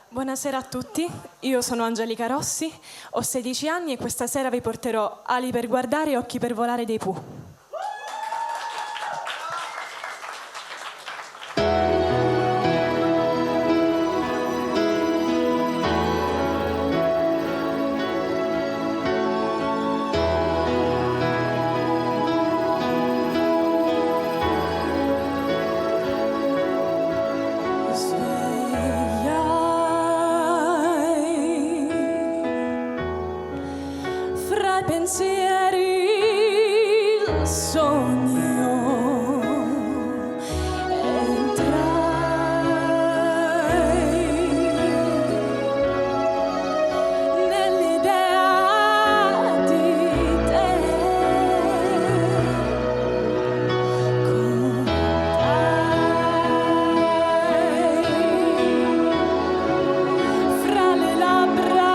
Buonasera a tutti, io sono Angelica Rossi, ho 16 anni e questa sera vi porterò Ali per guardare e Occhi per volare dei Pooh. Fra i pensieri il sogno entrai nell'idea di te, contai fra le labbra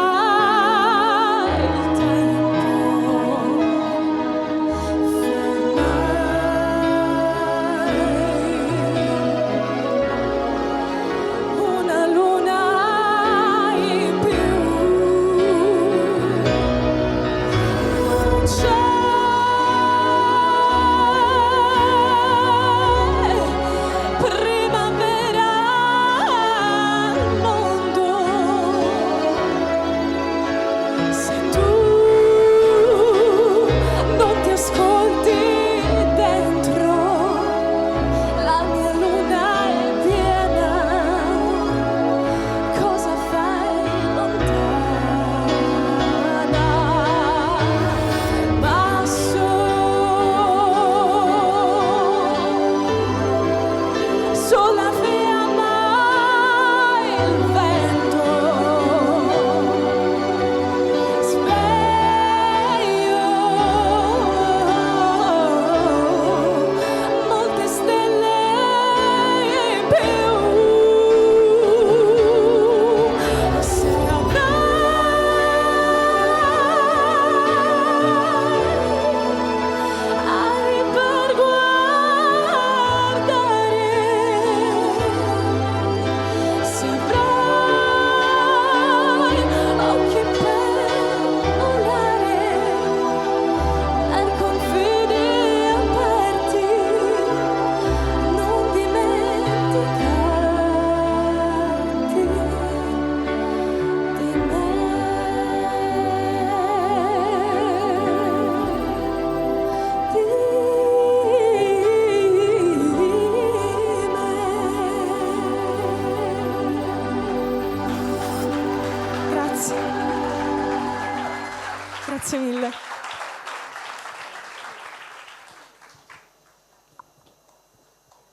Grazie mille.